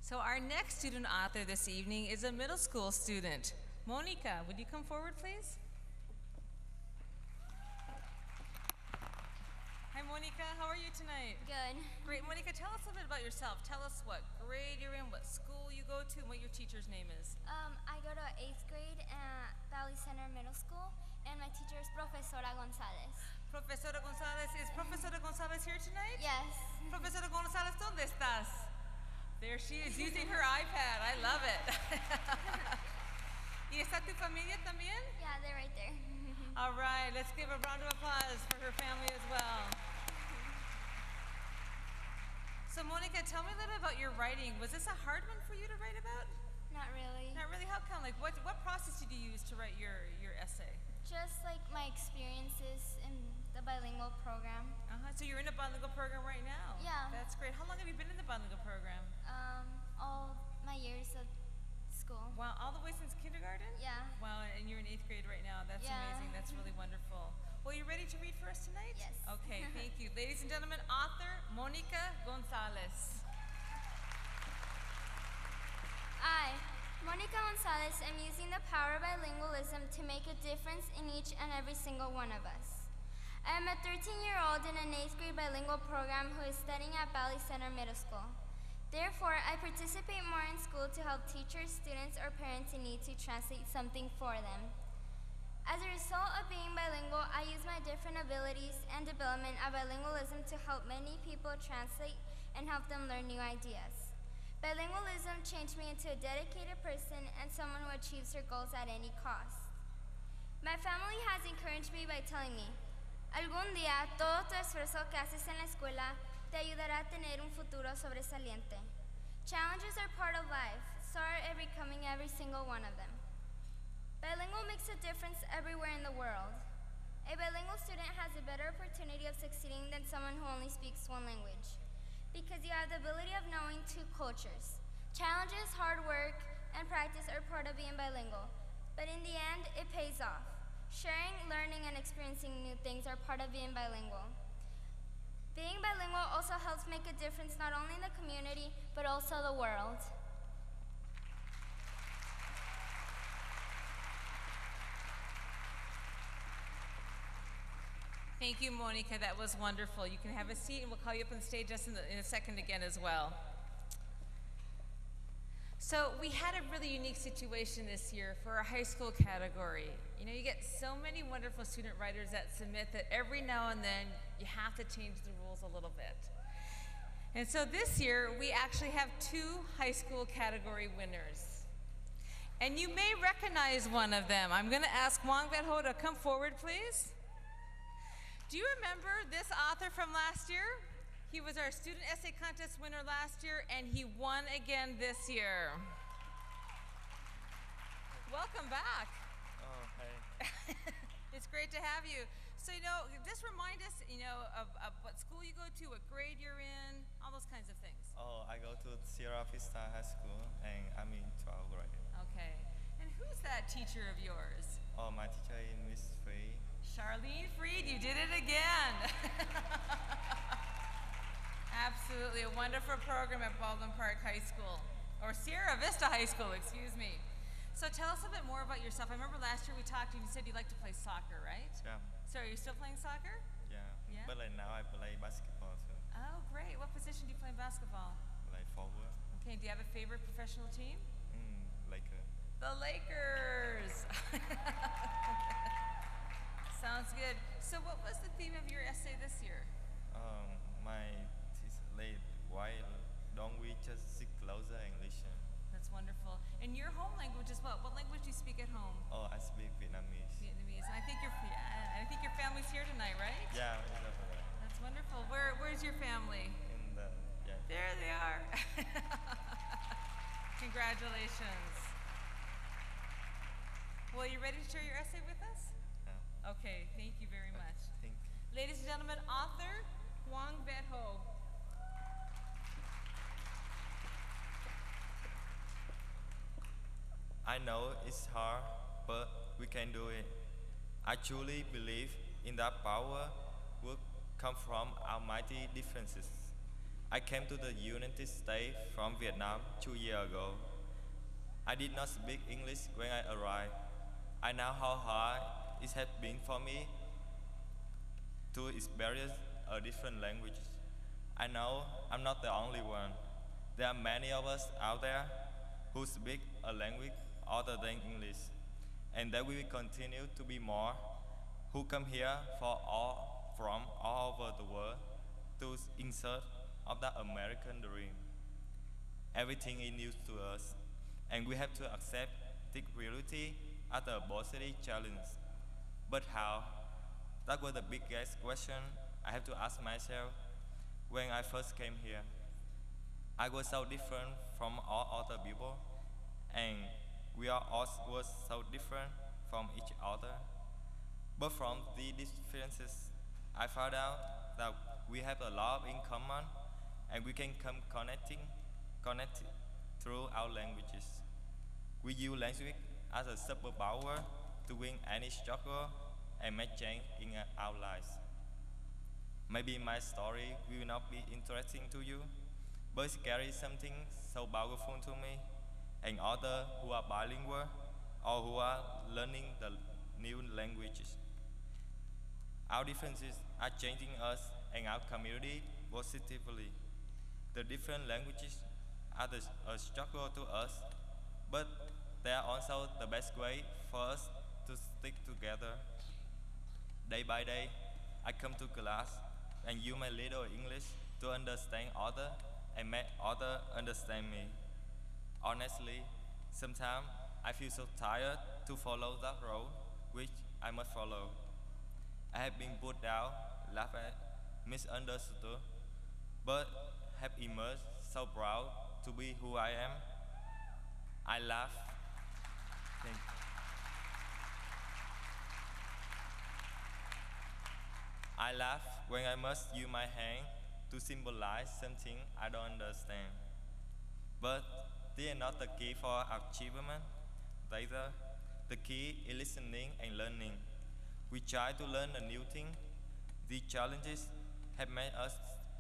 So our next student author this evening is a middle school student. Monica, would you come forward, please? Hi, Monica. How are you tonight? Good. Great. Monica, tell us a little bit about yourself. Tell us what grade you're in, what school you go to, and what your teacher's name is. I go to 8th grade at Valley Center Middle School, and my teacher is Profesora Gonzalez. Profesora Gonzalez. Is Profesora Gonzalez here tonight? Yes. Profesora Gonzalez, ¿dónde estás? There she is using her iPad. I love it. ¿Y está tu familia también? Yeah, they're right there. All right, let's give a round of applause for her family as well. So Monica, tell me a little about your writing. Was this a hard one for you to write about? Not really. Not really? How come? Like, what process did you use to write your essay? Just like my experiences in the bilingual program. So you're in a bilingual program right now? Yeah. That's great. How long have you been in the bilingual program? All my years of school. Wow, all the way since kindergarten? Yeah. Wow, and you're in 8th grade right now. That's Yeah. amazing. That's really wonderful. Well, you ready to read for us tonight? Yes. Okay, thank you. Ladies and gentlemen, author Monica Gonzalez. I, Monica Gonzalez, am using the power of bilingualism to make a difference in each and every single one of us. I am a 13-year-old in an 8th grade bilingual program who is studying at Valley Center Middle School. Therefore, I participate more in school to help teachers, students, or parents in need to translate something for them. As a result of being bilingual, I use my different abilities and development of bilingualism to help many people translate and help them learn new ideas. Bilingualism changed me into a dedicated person and someone who achieves her goals at any cost. My family has encouraged me by telling me, algún día todo tu esfuerzo que haces en la escuela te ayudará a tener un futuro sobresaliente. Challenges are part of life, so are becoming every single one of them. Bilingual makes a difference everywhere in the world. A bilingual student has a better opportunity of succeeding than someone who only speaks one language, because you have the ability of knowing two cultures. Challenges, hard work, and practice are part of being bilingual, but in the end, it pays off. Sharing, learning, and experiencing new things are part of being bilingual. Being bilingual also helps make a difference not only in the community, but also the world. Thank you, Monica. That was wonderful. You can have a seat, and we'll call you up on stage just in a second again as well. So we had a really unique situation this year for our high school category. You know, you get so many wonderful student writers that submit that every now and then you have to change the rules a little bit. And so this year, we actually have 2 high school category winners. And you may recognize one of them. I'm going to ask Wang Betho to come forward, please. Do you remember this author from last year? He was our student essay contest winner last year, and he won again this year. Welcome back. Oh, hey. It's great to have you. So, you know, just remind us, you know, of what school you go to, what grade you're in, all those kinds of things. Oh, I go to Sierra Vista High School, and I'm in 12th grade. Okay. And who's that teacher of yours? Oh, my teacher is Miss Free. Charlene Freed, you did it again. Absolutely, a wonderful program at Baldwin Park High School, or Sierra Vista High School, excuse me. So tell us a bit more about yourself. I remember last year we talked and you said you like to play soccer, right? Yeah. So are you still playing soccer? Yeah. Yeah? But like now I play basketball too. Oh, great. What position do you play in basketball? Like forward. Okay, do you have a favorite professional team? Laker. The Lakers. Sounds good. So what was the theme of your essay this year? My teacher late why don't we just sit closer and listen? That's wonderful. And your home language is what? What language do you speak at home? Oh, I speak Vietnamese. Vietnamese. And I think your family's here tonight, right? Yeah, it's over there. That's wonderful. Where's your family? In the There they are. Congratulations. Well, you ready to share your essay with us? Yeah. Okay, thank you very much. Thank you. Ladies and gentlemen, author Wang Betho. I know it's hard, but we can do it. I truly believe in that power will come from our mighty differences. I came to the United States from Vietnam 2 years ago. I did not speak English when I arrived. I know how hard it has been for me to experience a different language. I know I'm not the only one. There are many of us out there who speak a language other than English, and there will continue to be more who come here from all over the world to in search of that American dream. Everything is new to us, and we have to accept the reality as a positive challenge. But how? That was the biggest question I have to ask myself when I first came here. I was so different from all other people, and we are all was so different from each other. But from the differences, I found out that we have a lot in common, and we can come connect through our languages. We use language as a superpower to win any struggle and make change in our lives. Maybe my story will not be interesting to you, but it carries something so powerful to me and others who are bilingual or who are learning the new languages. Our differences are changing us and our community positively. The different languages are a struggle to us, but they are also the best way for us to stick together. Day by day, I come to class and use my little English to understand others and make others understand me. Honestly, sometimes I feel so tired to follow that road which I must follow. I have been put down, laughed at, misunderstood, but have emerged so proud to be who I am. I laugh. Thank I laugh when I must use my hand to symbolize something I don't understand. But they are not the key for achievement. Rather, the key is listening and learning. We try to learn a new thing. These challenges have made us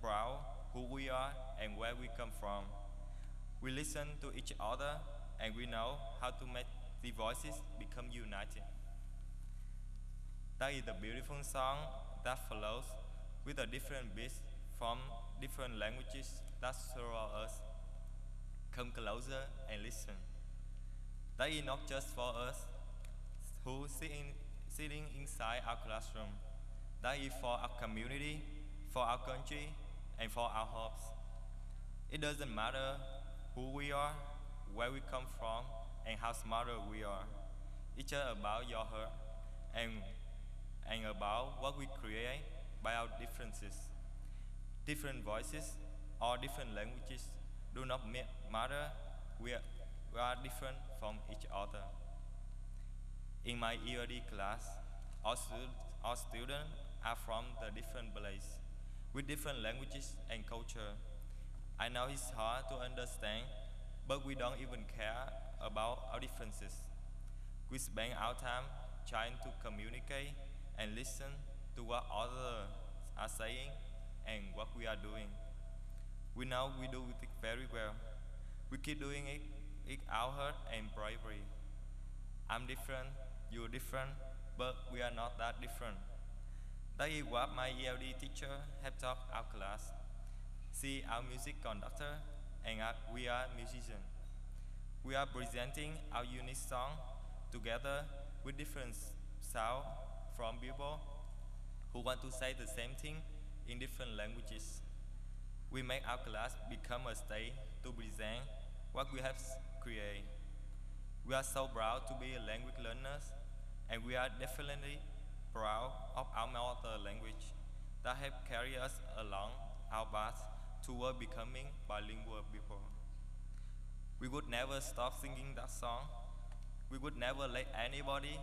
proud who we are and where we come from. We listen to each other and we know how to make the voices become united. That is the beautiful song that follows with a different beats from different languages that surround us. Come closer and listen. That is not just for us who sitting inside our classroom. That is for our community, for our country, and for our hopes. It doesn't matter who we are, where we come from, and how smart we are. It's just about your heart and about what we create by our differences. Different voices or different languages do not matter. We are different from each other. In my EOD class, all students are from the different places with different languages and culture. I know it's hard to understand, but we don't even care about our differences. We spend our time trying to communicate and listen to what others are saying and what we are doing. We know we do it very well. We keep doing it our heart and bravery. I'm different, you're different, but we are not that different. That is what my ELD teacher have taught our class. She our music conductor and we are musicians. We are presenting our unique song together with different sound from people who want to say the same thing in different languages. We make our class become a stage to present what we have created. We are so proud to be language learners, and we are definitely proud of our mother language that have carried us along our path toward becoming bilingual people. We would never stop singing that song. We would never let anybody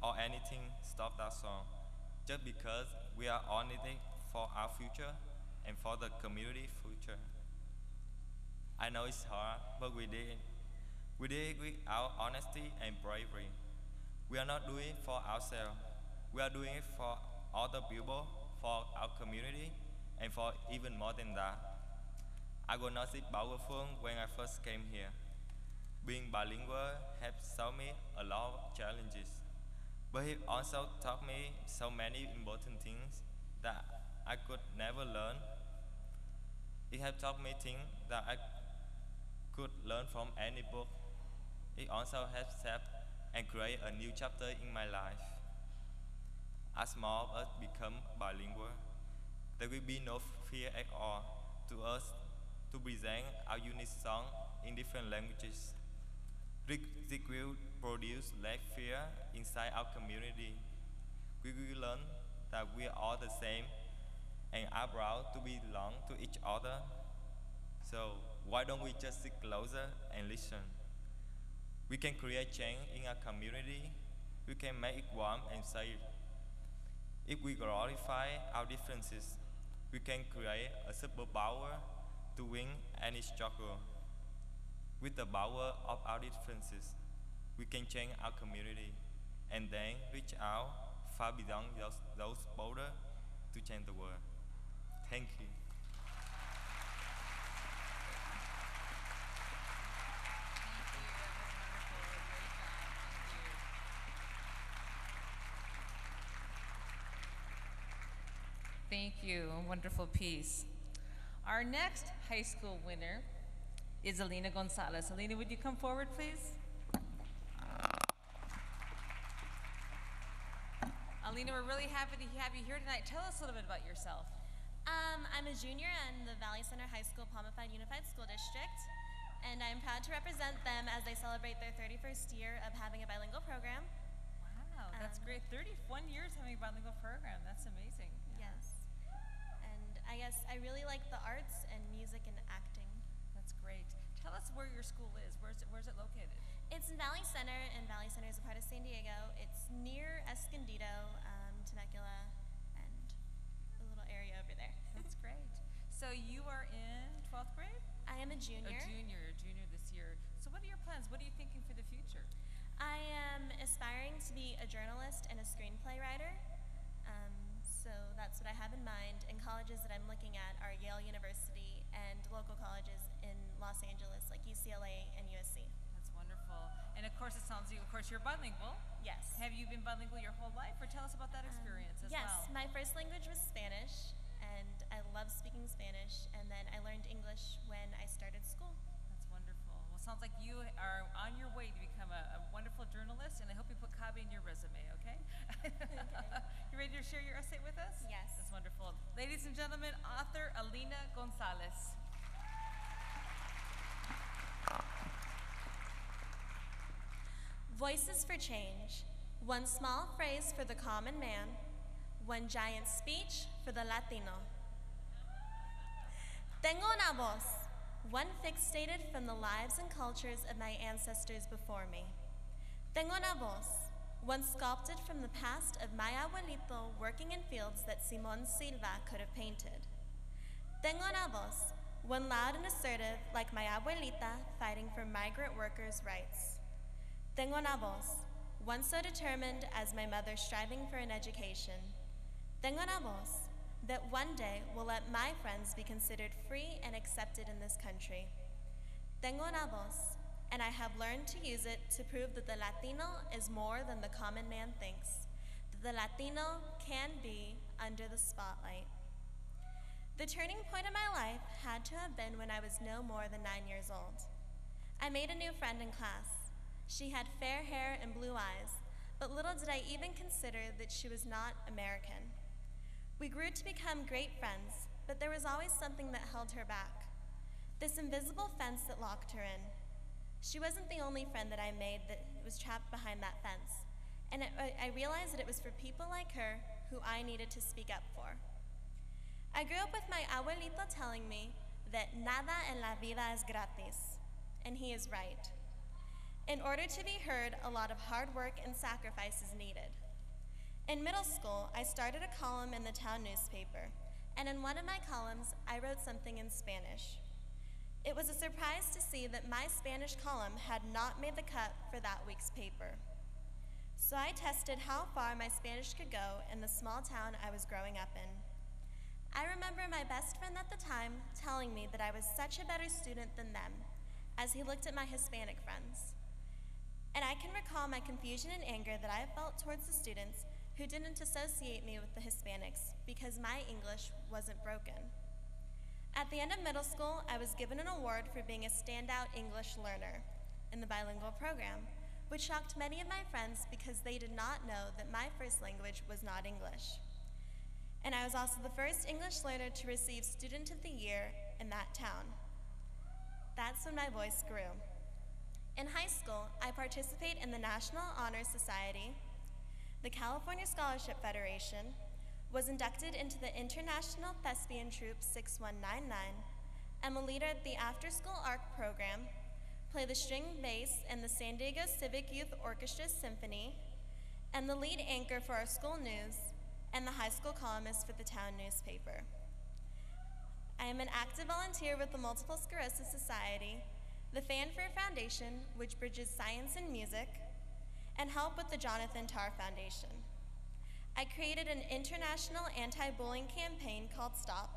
or anything stop that song, just because we are on it for our future and for the community future. I know it's hard, but we did it. We did it with our honesty and bravery. We are not doing it for ourselves. We are doing it for other people, for our community, and for even more than that. I was not so powerful when I first came here. Being bilingual has solved me a lot of challenges, but it also taught me so many important things that I could never learn. It has taught me things that I could learn from any book. It also has shaped and created a new chapter in my life. As more of us become bilingual, there will be no fear at all to us to present our unique song in different languages. This will produce less fear inside our community. We will learn that we are all the same and are proud to belong to each other. So why don't we just sit closer and listen? We can create change in our community. We can make it warm and safe. If we glorify our differences, we can create a superpower to win any struggle. With the power of our differences, we can change our community and then reach out far beyond those borders to change the world. Thank you. Thank you. Wonderful piece. Our next high school winner is Alina Gonzalez. Alina, would you come forward, please? Alina, we're really happy to have you here tonight. Tell us a little bit about yourself. I'm a junior in the Valley Center High School Palmified Unified School District, and I'm proud to represent them as they celebrate their 31st year of having a bilingual program. Wow, that's great. 31 years having a bilingual program. That's amazing. Yes. And I guess I really like the arts and music and acting. That's great. Tell us where your school is. Where's it located? It's in Valley Center, and Valley Center is a part of San Diego. It's near Escondido, Temecula, and a little area over there. That's great. So you are in 12th grade? I am a junior. A junior this year. So what are your plans? What are you thinking for the future? I am aspiring to be a journalist and a screenplay writer. So that's what I have in mind. And colleges that I'm looking at are Yale University and local colleges in Los Angeles, like UCLA and USC. That's wonderful. And of course, it sounds like, of course, you're bilingual. Yes. Have you been bilingual your whole life? Or tell us about that experience as yes, well. my first language was Spanish, and I love speaking Spanish. And then I learned English when I started school. That's wonderful. Well, it sounds like you are on your way to become a wonderful journalist, and I hope you put CABE in your resume, okay? Okay. You ready to share your essay with us? Yes. That's wonderful. Ladies and gentlemen, author Alina Gonzalez. Voices for change. One small phrase for the common man, one giant speech for the Latino. Tengo una voz, one fixated from the lives and cultures of my ancestors before me. Tengo una voz, one sculpted from the past of my abuelito working in fields that Simón Silva could have painted. Tengo una voz, one loud and assertive like my abuelita fighting for migrant workers' rights. Tengo una voz, one so determined as my mother striving for an education. Tengo una voz, that one day will let my friends be considered free and accepted in this country. Tengo una voz, and I have learned to use it to prove that the Latino is more than the common man thinks, that the Latino can be under the spotlight. The turning point of my life had to have been when I was no more than 9 years old. I made a new friend in class. She had fair hair and blue eyes, but little did I even consider that she was not American. We grew to become great friends, but there was always something that held her back. This invisible fence that locked her in. She wasn't the only friend that I made that was trapped behind that fence, and I realized that it was for people like her who I needed to speak up for. I grew up with my abuelito telling me that nada en la vida es gratis, and he is right. In order to be heard, a lot of hard work and sacrifice is needed. In middle school, I started a column in the town newspaper, and in one of my columns, I wrote something in Spanish. It was a surprise to see that my Spanish column had not made the cut for that week's paper. So I tested how far my Spanish could go in the small town I was growing up in. I remember my best friend at the time telling telling me that I was such a better student than them as he looked at my Hispanic friends. And I can recall my confusion and anger that I felt towards the students who didn't associate me with the Hispanics because my English wasn't broken. At the end of middle school, I was given an award for being a standout English learner in the bilingual program, which shocked many of my friends because they did not know that my first language was not English. And I was also the first English learner to receive Student of the Year in that town. That's when my voice grew. In high school, I participate in the National Honor Society, the California Scholarship Federation, was inducted into the International Thespian Troupe 6199, am a leader at the After School Art program, play the string bass in the San Diego Civic Youth Orchestra Symphony, and the lead anchor for our school news, and the high school columnist for the town newspaper. I am an active volunteer with the Multiple Sclerosis Society, the Fanfare Foundation, which bridges science and music, and help with the Jonathan Tarr Foundation. I created an international anti-bullying campaign called STOP,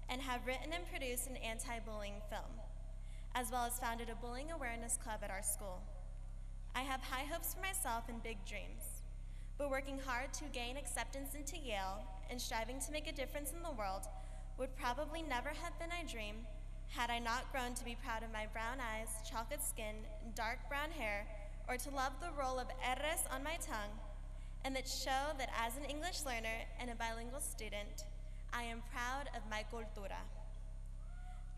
and have written and produced an anti-bullying film, as well as founded a bullying awareness club at our school. I have high hopes for myself and big dreams, but working hard to gain acceptance into Yale and striving to make a difference in the world would probably never have been my dream had I not grown to be proud of my brown eyes, chocolate skin, and dark brown hair, or to love the roll of R's on my tongue, and that show that as an English learner and a bilingual student, I am proud of my cultura.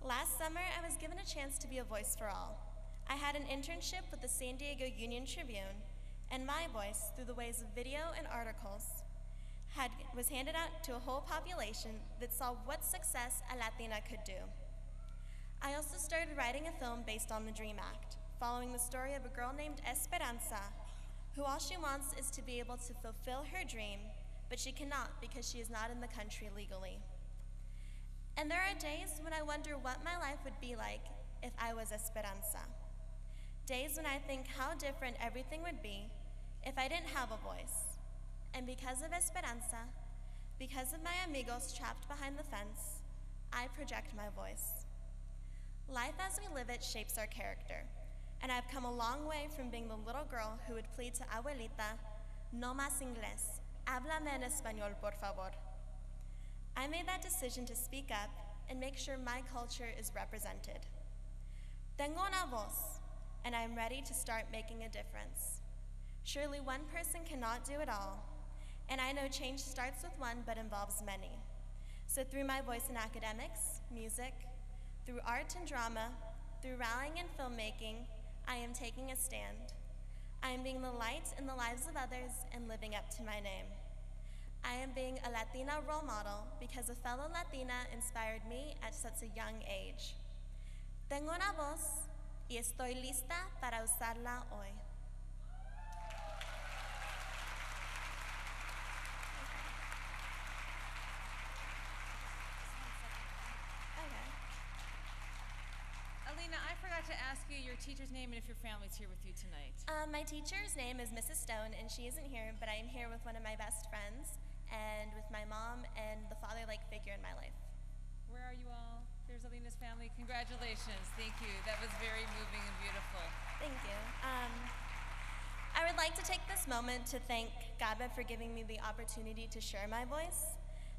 Last summer, I was given a chance to be a voice for all. I had an internship with the San Diego Union Tribune, and my voice, through the ways of video and articles, was handed out to a whole population that saw what success a Latina could do. I also started writing a film based on the DREAM Act, following the story of a girl named Esperanza, who all she wants is to be able to fulfill her dream, but she cannot because she is not in the country legally. And there are days when I wonder what my life would be like if I was Esperanza. Days when I think how different everything would be if I didn't have a voice. And because of Esperanza, because of my amigos trapped behind the fence, I project my voice. Life as we live it shapes our character, and I've come a long way from being the little girl who would plead to abuelita, no más inglés, háblame en español, por favor. I made that decision to speak up and make sure my culture is represented. Tengo una voz, and I'm ready to start making a difference. Surely one person cannot do it all, and I know change starts with one but involves many. So through my voice in academics, music, through art and drama, through rallying and filmmaking, I am taking a stand. I am being the light in the lives of others and living up to my name. I am being a Latina role model because a fellow Latina inspired me at such a young age. Tengo una voz y estoy lista para usarla hoy. Alina, I forgot to ask you your teacher's name and if your family's here with you tonight. My teacher's name is Mrs. Stone, and she isn't here, but I am here with one of my best friends and with my mom and the father-like figure in my life. Where are you all? There's Alina's family. Congratulations. Thank you. That was very moving and beautiful. Thank you. I would like to take this moment to thank CABE for giving me the opportunity to share my voice.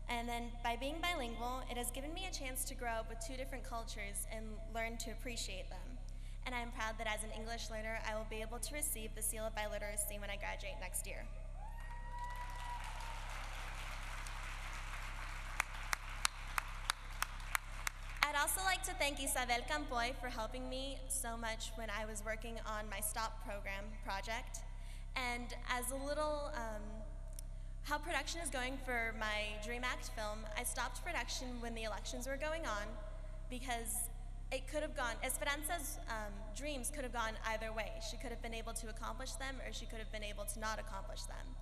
And then by being bilingual, it has given me a chance to grow up with two different cultures and learn to appreciate them. And I am proud that as an English learner, I will be able to receive the seal of biliteracy when I graduate next year. I'd also like to thank Isabel Campoy for helping me so much when I was working on my STOP program project. And as a little, how production is going for my DREAM Act film, I stopped production when the elections were going on because it could have gone, Esperanza's dreams could have gone either way. She could have been able to accomplish them or she could have been able to not accomplish them.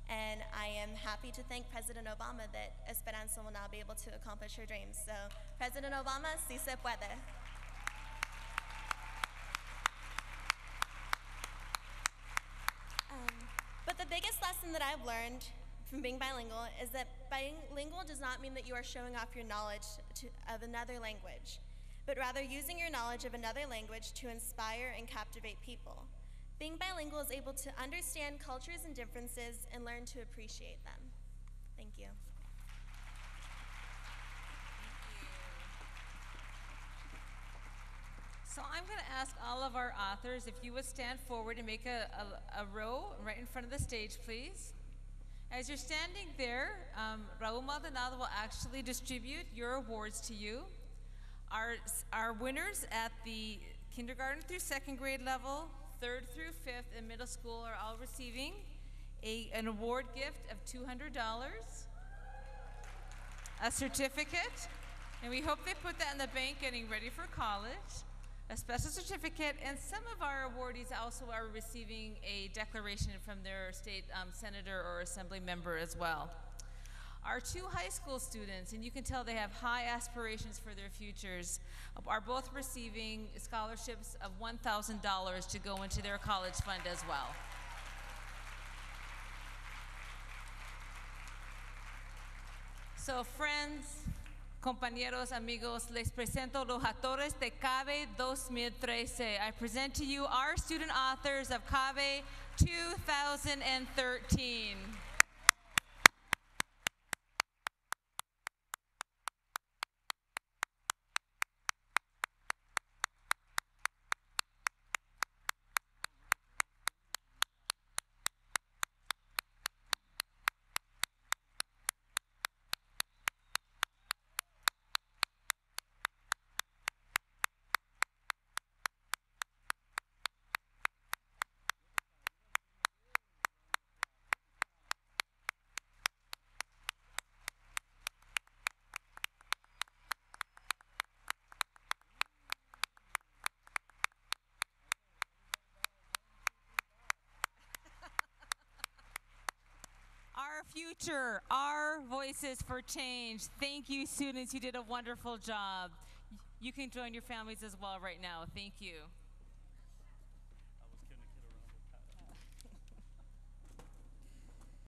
And I am happy to thank President Obama that Esperanza will now be able to accomplish her dreams. So, President Obama, sí se puede. But the biggest lesson that I've learned from being bilingual is that bilingual does not mean that you are showing off your knowledge of another language, but rather using your knowledge of another language to inspire and captivate people. Being bilingual is able to understand cultures and differences and learn to appreciate them. Thank you. So I'm going to ask all of our authors if you would stand forward and make a row right in front of the stage, please. As you're standing there, Raul Maldonado will actually distribute your awards to you. Our winners at the kindergarten through second grade level, third through fifth, and middle school are all receiving an award gift of $200, a certificate, and we hope they put that in the bank getting ready for college, a special certificate, and some of our awardees also are receiving a declaration from their state senator or assembly member as well. Our two high school students, and you can tell they have high aspirations for their futures, are both receiving scholarships of $1,000 to go into their college fund as well. So friends, compañeros, amigos, les presento los autores de CABE 2013. I present to you our student authors of CABE 2013. Our future, our voices for change. Thank you, students. You did a wonderful job. You can join your families as well right now. Thank you.